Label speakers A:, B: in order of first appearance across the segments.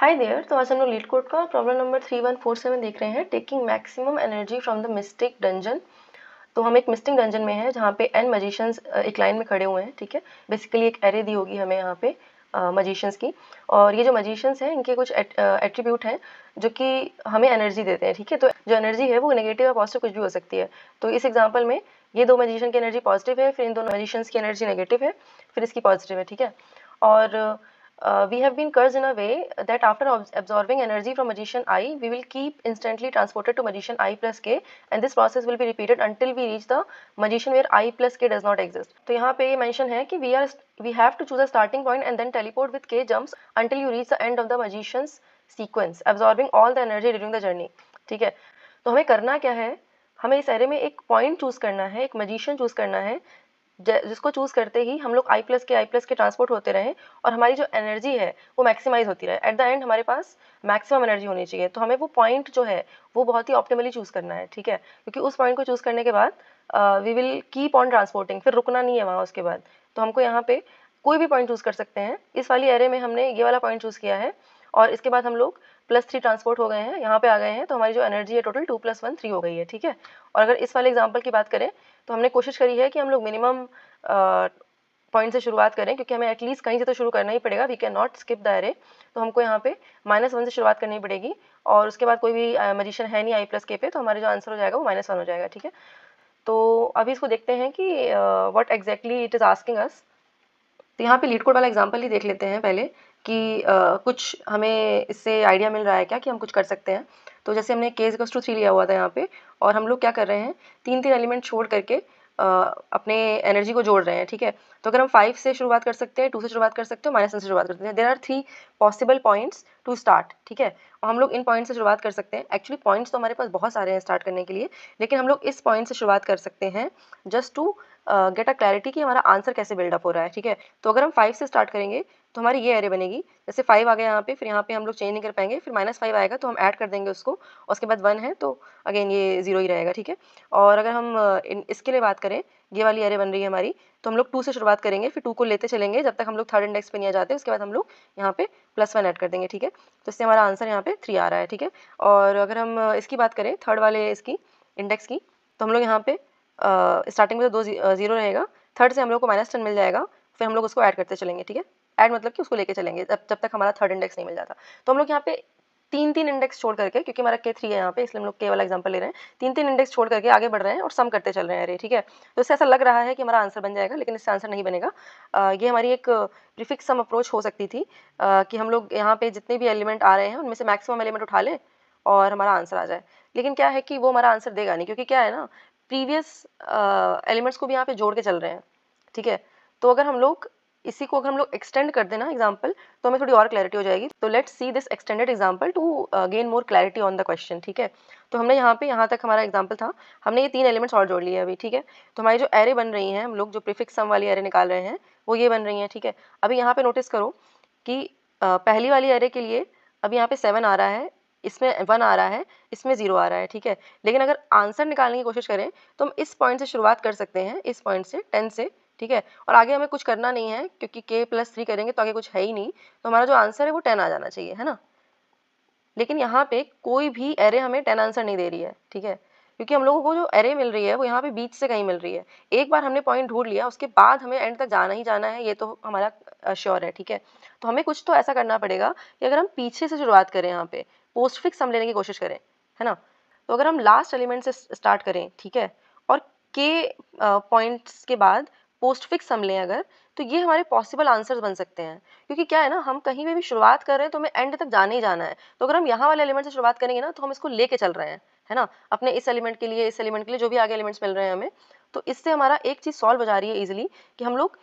A: Hi there. तो आज हम लोग लीड कोड का प्रॉब्लम नंबर 3147 देख रहे हैं, taking maximum energy from the mystic dungeon. तो हम एक मिस्टिक डंजन में है जहाँ पे एन मजिशियंस एक लाइन में खड़े हुए हैं। ठीक है, बेसिकली एक एरे दी होगी हमें यहाँ पे मजिशियंस की, और ये जो मजिशियंस हैं इनके कुछ एट्रीब्यूट हैं जो कि हमें एनर्जी देते हैं। ठीक है, तो जो एनर्जी है वो नेगेटिव या पॉजिटिव कुछ भी हो सकती है। तो इस एग्जाम्पल में ये दो मजिशियन की एनर्जी पॉजिटिव है, फिर इन दोनों मजिशियंस की एनर्जी नेगेटिव है, फिर इसकी पॉजिटिव है। ठीक है, और we have been cursed in a way that after absorbing energy from magician I, we will keep instantly transported to magician I plus k, and this process will be repeated until we reach the magician where I plus k does not exist. तो यहाँ पे ये mention है कि we have to choose a starting point and then teleport with k jumps until you reach the end of the magician's sequence, absorbing all the energy during the journey. ठीक है, तो हमें करना क्या है, हमें इस एरे में एक पॉइंट चूज करना है, एक मजिशियन चूज करना है जिसको चूज करते ही हम लोग आई प्लस के ट्रांसपोर्ट होते रहें और हमारी जो एनर्जी है वो मैक्सिमाइज होती रहे। एट द एंड हमारे पास मैक्सिमम एनर्जी होनी चाहिए। तो हमें वो पॉइंट जो है वो बहुत ही ऑप्टिमली चूज करना है। ठीक है, क्योंकि उस पॉइंट को चूज करने के बाद we will keep on transporting, फिर रुकना नहीं है वहाँ उसके बाद। तो हमको यहाँ पे कोई भी पॉइंट चूज कर सकते हैं। इस वाली एरे में हमने ये वाला पॉइंट चूज किया है और इसके बाद हम लोग +3 ट्रांसपोर्ट हो गए हैं, यहाँ पे आ गए हैं, तो हमारी जो एनर्जी है टोटल 2 + 1 3 हो गई है। ठीक है, और अगर इस वाले एग्जाम्पल की बात करें तो हमने कोशिश करी है कि हम लोग मिनिमम पॉइंट से शुरुआत करें, क्योंकि हमें एटलीस्ट कहीं से तो शुरू करना ही पड़ेगा। We can not skip the array. तो हमको यहाँ पे -1 से शुरुआत करनी पड़ेगी और उसके बाद कोई भी मजिशियन है नहीं आई प्लस के पे, तो हमारे जो आंसर हो जाएगा वो -1 हो जाएगा। ठीक है, तो अभी इसको देखते हैं कि what exactly it is asking us. तो यहाँ पे लीड कोड वाला एग्जाम्पल ही देख लेते हैं पहले कि कुछ हमें इससे आइडिया मिल रहा है क्या कि हम कुछ कर सकते हैं। तो जैसे हमने k = 3 लिया हुआ था यहाँ पे, और हम लोग क्या कर रहे हैं, 3 एलिमेंट छोड़ करके अपने एनर्जी को जोड़ रहे हैं। ठीक है, तो अगर हम 5 से शुरुआत कर सकते हैं, 2 से शुरुआत कर सकते हो, -1 से शुरुआत कर सकते हैं। There are 3 possible points to start. ठीक है, और हम लोग इन पॉइंट से शुरुआत कर सकते हैं। एक्चुअली पॉइंट्स तो हमारे पास बहुत सारे हैं स्टार्ट करने के लिए, लेकिन हम लोग इस पॉइंट से शुरुआत कर सकते हैं just to get a clarity कि हमारा आंसर कैसे बिल्डअप हो रहा है। ठीक है, तो अगर हम 5 से स्टार्ट करेंगे तो हमारी ये एरे बनेगी। जैसे 5 आ गया यहाँ पे, फिर यहाँ पे हम लोग चेंज नहीं कर पाएंगे, फिर -5 आएगा तो हम ऐड कर देंगे उसको, और उसके बाद 1 है तो अगेन ये 0 ही रहेगा। ठीक है, और अगर हम इसके लिए बात करें, ये वाली एरे बन रही है हमारी, तो हम लोग 2 से शुरुआत करेंगे, फिर 2 को लेते चलेंगे जब तक हम लोग थर्ड इंडेक्स पे नहीं आ जाते। उसके बाद हम लोग यहाँ पे +1 ऐड कर देंगे। ठीक है, तो इससे हमारा आंसर यहाँ पे 3 आ रहा है। ठीक है, और अगर हम इसकी बात करें थर्ड वाले इसकी इंडेक्स की, तो हम लोग यहाँ पे स्टार्टिंग में तो 2 0 रहेगा, थर्ड से हम लोग को -10 मिल जाएगा, फिर हम लोग उसको ऐड करते चलेंगे। ठीक है, ऐड मतलब कि उसको लेके चलेंगे जब तक हमारा थर्ड इंडेक्स नहीं मिल जाता। तो हम लोग यहाँ पे 3 इंडेक्स छोड़ करके, क्योंकि हमारा k 3 है यहाँ पे, इसलिए हम लोग k वाला एग्जांपल ले रहे हैं, 3 इंडेक्स छोड़ करके आगे बढ़ रहे हैं और सम करते चल रहे हैं। अरे ठीक है, तो इससे ऐसा लग रहा है कि हमारा आंसर बन जाएगा, लेकिन इससे आंसर नहीं बनेगा। ये हमारी एक प्रीफिक्स सम अप्रोच हो सकती थी कि हम लोग यहाँ पे जितने भी एलिमेंट आ रहे हैं उनमें से मैक्सिमम एलिमेंट उठा लें और हमारा आंसर आ जाए। लेकिन क्या है कि वो हमारा आंसर देगा नहीं, क्योंकि क्या है ना, प्रीवियस एलिमेंट्स को भी यहाँ पे जोड़ के चल रहे हैं। ठीक है, तो अगर हम लोग इसी को अगर हम लोग एक्सटेंड कर देना एग्जाम्पल, तो हमें थोड़ी और क्लैरिटी हो जाएगी। तो let's see this extended example to gain more clarity on the question. ठीक है, तो हमने यहाँ तक हमारा एग्जाम्पल था, हमने ये 3 एलिमेंट्स और जोड़ लिए अभी। ठीक है, तो हमारी जो एरे बन रही हैं, हम लोग जो प्रीफिक्स सम वाली एरे निकाल रहे हैं वो ये बन रही हैं। ठीक है, अभी यहाँ पे नोटिस करो कि पहली वाली एरे के लिए अभी यहाँ पे 7 आ रहा है, इसमें 1 आ रहा है, इसमें 0 आ रहा है। ठीक है, लेकिन अगर आंसर निकालने की कोशिश करें तो हम इस पॉइंट से शुरुआत कर सकते हैं, इस पॉइंट से 10 से। ठीक है, और आगे हमें कुछ करना नहीं है, क्योंकि k + 3 करेंगे तो आगे कुछ है ही नहीं, तो हमारा जो आंसर है वो 10 आ जाना चाहिए, है ना। लेकिन यहाँ पे कोई भी एरे हमें 10 आंसर नहीं दे रही है। ठीक है, क्योंकि हम लोगों को जो एरे मिल रही है वो यहाँ पे बीच से कहीं मिल रही है। एक बार हमने पॉइंट ढूंढ लिया, उसके बाद हमें एंड तक जाना ही जाना है, ये तो हमारा श्योर है। ठीक है, तो हमें कुछ तो ऐसा करना पड़ेगा कि अगर हम पीछे से शुरुआत करें, यहाँ पे पोस्ट फिक्स सम लेने की कोशिश करें, है ना। तो अगर हम लास्ट एलिमेंट से स्टार्ट करें, ठीक है, और k पॉइंट्स के बाद पोस्ट फिक्स सम लें अगर, तो ये हमारे पॉसिबल आंसर्स बन सकते हैं। क्योंकि क्या है ना, हम कहीं पे भी शुरुआत कर रहे हैं तो हमें एंड तक जाना ही जाना है। तो अगर हम यहाँ वाले एलिमेंट से शुरुआत करेंगे ना, तो हम इसको लेके चल रहे हैं, है ना, अपने इस एलिमेंट के लिए, इस एलिमेंट के लिए, जो भी आगे एलिमेंट्स मिल रहे हैं हमें। तो इससे हमारा एक चीज़ सॉल्व हो जा रही है इजीली, कि हम लोग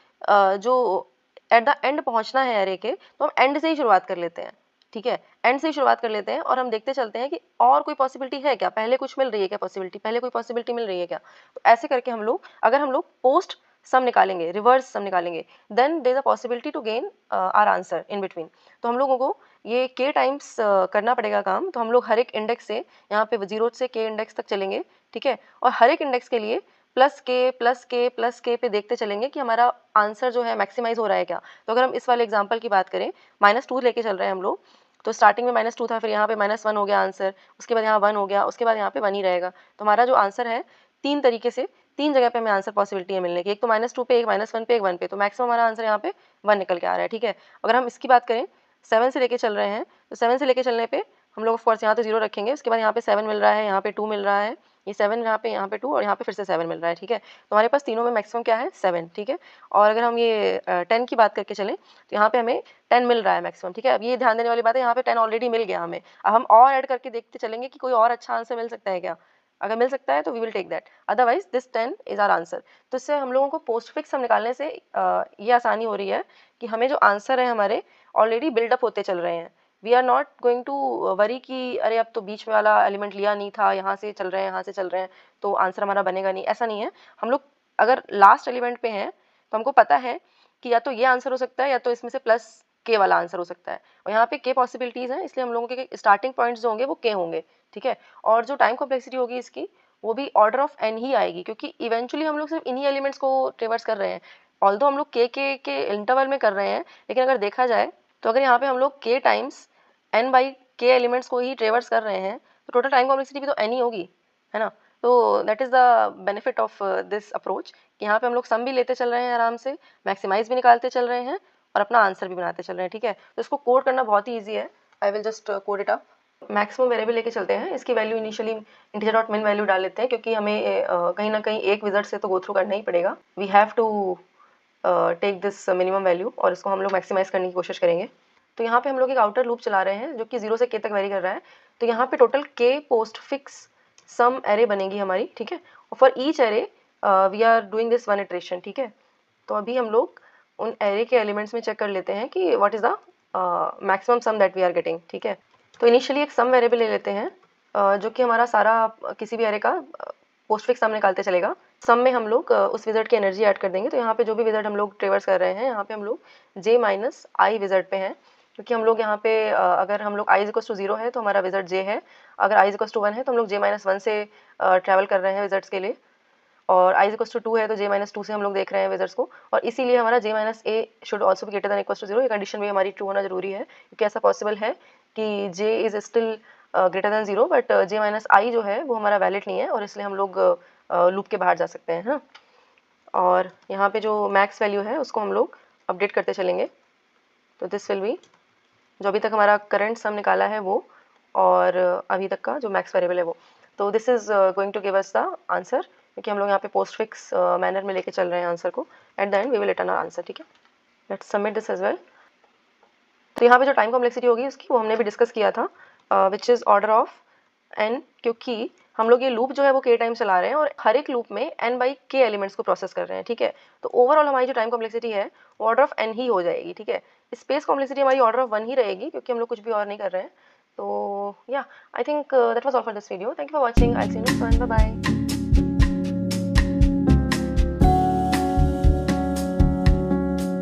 A: जो एट द एंड पहुँचना है एरे के, तो हम एंड से ही शुरुआत कर लेते हैं। ठीक है, एंड से ही शुरुआत कर लेते हैं और हम देखते चलते हैं कि और कोई पॉसिबिलिटी है क्या, पहले कुछ मिल रही है क्या पॉसिबिलिटी, पहले कोई पॉसिबिलिटी मिल रही है क्या। तो ऐसे करके हम लोग, अगर हम लोग पोस्ट सम निकालेंगे, रिवर्स सम निकालेंगे, then there is a possibility to gain our answer in between. तो हम लोगों को ये k टाइम्स करना पड़ेगा काम। तो हम लोग हर एक इंडेक्स से, यहाँ पे 0 से k इंडेक्स तक चलेंगे। ठीक है, और हर एक इंडेक्स के लिए +k पे देखते चलेंगे कि हमारा आंसर जो है मैक्सिमाइज हो रहा है क्या। तो अगर हम इस वाले एग्जाम्पल की बात करें, -2 लेके चल रहे हैं हम लोग, तो स्टार्टिंग में -2 था, फिर यहाँ पे -1 हो गया आंसर, उसके बाद यहाँ 1 हो गया, उसके बाद यहाँ पे 1 ही रहेगा। तो हमारा जो आंसर है 3 तरीके से 3 जगह पे हमें आंसर पॉसिबिलिटी है मिलने की, एक तो -2 पे, एक -1 पे, एक 1 पे, तो मैक्सिमम हमारा आंसर यहाँ पे 1 निकल के आ रहा है, ठीक है। अगर हम इसकी बात करें 7 से लेके चल रहे हैं, तो 7 से लेके चलने पे हम लोग ऑफ कोर्स यहाँ तो 0 रखेंगे, उसके बाद यहाँ पे 7 मिल रहा है, यहाँ पे 2 मिल रहा है, ये 7 यहाँ पे 2 और यहाँ पे फिर से 7 मिल रहा है, ठीक है। तो हमारे पास तीनों में मैक्सिमम क्या है 7, ठीक है। और अगर हम ये 10 की बात करके चलें तो यहाँ पे हमें 10 मिल रहा है मैक्सिमम, ठीक है। अब ये ध्यान देने वाली बात है, यहाँ पे 10 ऑलरेडी मिल गया हमें, अब हम और ऐड करके देखते चलेंगे कि कोई और अच्छा आंसर मिल सकता है क्या। अगर मिल सकता है तो we will take that, otherwise this 10 is our answer. तो इससे हम लोगों को पोस्ट फिक्स हम निकालने से ये आसानी हो रही है कि हमें जो आंसर है हमारे ऑलरेडी बिल्डअप होते चल रहे हैं। We are not going to worry कि अरे अब तो बीच में वाला एलिमेंट लिया नहीं था, यहाँ से चल रहे हैं, यहाँ से चल रहे हैं, तो आंसर हमारा बनेगा नहीं, ऐसा नहीं है। हम लोग अगर लास्ट एलिमेंट पे हैं तो हमको पता है कि या तो ये आंसर हो सकता है या तो इसमें से प्लस के वाला आंसर हो सकता है, और यहाँ पे के पॉसिबिलिटीज़ हैं, इसलिए हम लोगों के स्टार्टिंग पॉइंट्स जो होंगे वो के होंगे, ठीक है। और जो टाइम कॉम्प्लेक्सिटी होगी इसकी वो भी ऑर्डर ऑफ एन ही आएगी, क्योंकि इवेंचुअली हम लोग सिर्फ इन्हीं एलिमेंट्स को ट्रेवर्स कर रहे हैं। ऑल्दो हम लोग के इंटरवल में कर रहे हैं, लेकिन अगर देखा जाए तो अगर यहाँ पे हम लोग के टाइम्स एन बाई के एलिमेंट्स को ही ट्रेवर्स कर रहे हैं तो टोटल टाइम कॉम्प्लेक्सिटी भी तो एन ही होगी, है ना। तो that is the benefit of this approach कि यहाँ पे हम लोग सम भी लेते चल रहे हैं आराम से, मैक्सिमाइज भी निकालते चल रहे हैं और अपना आंसर भी बनाते चल रहे हैं, ठीक है। तो इसको कोड करना बहुत ही ईजी है। I will just code it up. Maximum variable लेके चलते हैं, इसकी वैल्यू इनिशियली इंटीजर डॉट मिन वैल्यू डाल लेते हैं, क्योंकि हमें कहीं ना कहीं एक विजिट से तो गो थ्रू करना ही पड़ेगा। We have to take this minimum value और इसको हम लोग मैक्सिमाइज करने की कोशिश करेंगे। तो यहाँ पे हम लोग एक आउटर लूप चला रहे हैं जो कि 0 से k तक वेरी कर रहा है। तो यहाँ पे total k postfix sum array बनेगी हमारी, ठीक है। और for each array we are doing this 1 iteration, ठीक है। तो अभी हम लोग उन एरे के एलिमेंट्स में चेक कर लेते हैं कि what is the maximum sum that we are getting, ठीक है। तो इनिशियली एक सम वेरिएबल ले लेते हैं जो कि हमारा सारा किसी भी एरे का पोस्ट फिक्स सम निकालते चलेगा। सम में हम लोग उस विज़र्ड की एनर्जी ऐड कर देंगे। तो यहाँ पे जो भी विज़र्ड हम लोग ट्रेवर्स कर रहे हैं, यहाँ पे हम लोग j माइनस आई विज़र्ड पे हैं, क्योंकि हम लोग यहाँ पे अगर हम लोग i इक्वल्स टू 0 है तो हमारा विज़र्ड j है, अगर i इक्वल्स टू 1 है तो हम लोग j माइनस 1 से ट्रैवल कर रहे हैं विज़र्ड्स के लिए, और i इक्वल्स टू 2 है तो j माइनस 2 से हम लोग देख रहे हैं विज़र्ड्स को, और इसीलिए हमारा j minus a should also be greater than equals to 0। ये कंडीशन भी हमारी ट्रू होना जरूरी है, क्योंकि ऐसा पॉसिबल है कि j is still greater than 0 but j minus i जो है वो हमारा वैलिड नहीं है, और इसलिए हम लोग लूप के बाहर जा सकते हैं, हाँ। और यहाँ पे जो मैक्स वैल्यू है उसको हम लोग अपडेट करते चलेंगे। तो दिस विल बी जो अभी तक हमारा करंट सम निकाला है वो, और अभी तक का जो मैक्स वेरिएबल है वो। तो this is going to give us the answer, क्योंकि हम लोग यहाँ पे पोस्ट फिक्स मैनर में लेके चल रहे हैं आंसर को। At the end we will return our answer, ठीक है। Let's submit this as well. तो यहाँ पे जो टाइम कॉम्प्लेक्सिटी होगी उसकी वो हमने भी डिस्कस किया था, which is order of n, क्योंकि हम लोग ये लूप जो है वो k टाइम चला रहे हैं और हर एक लूप में n बाई k एलिमेंट्स को प्रोसेस कर रहे हैं, ठीक है। तो ओवरऑल हमारी जो टाइम कॉम्प्लेक्सिटी है वो ऑर्डर ऑफ n ही हो जाएगी, ठीक है। स्पेस कॉम्प्लेक्सिटी हमारी ऑर्डर ऑफ 1 ही रहेगी, क्योंकि हम लोग कुछ भी और नहीं कर रहे हैं। तो या I think that was all for this video. Thank you for watching. I see you next one. Bye bye.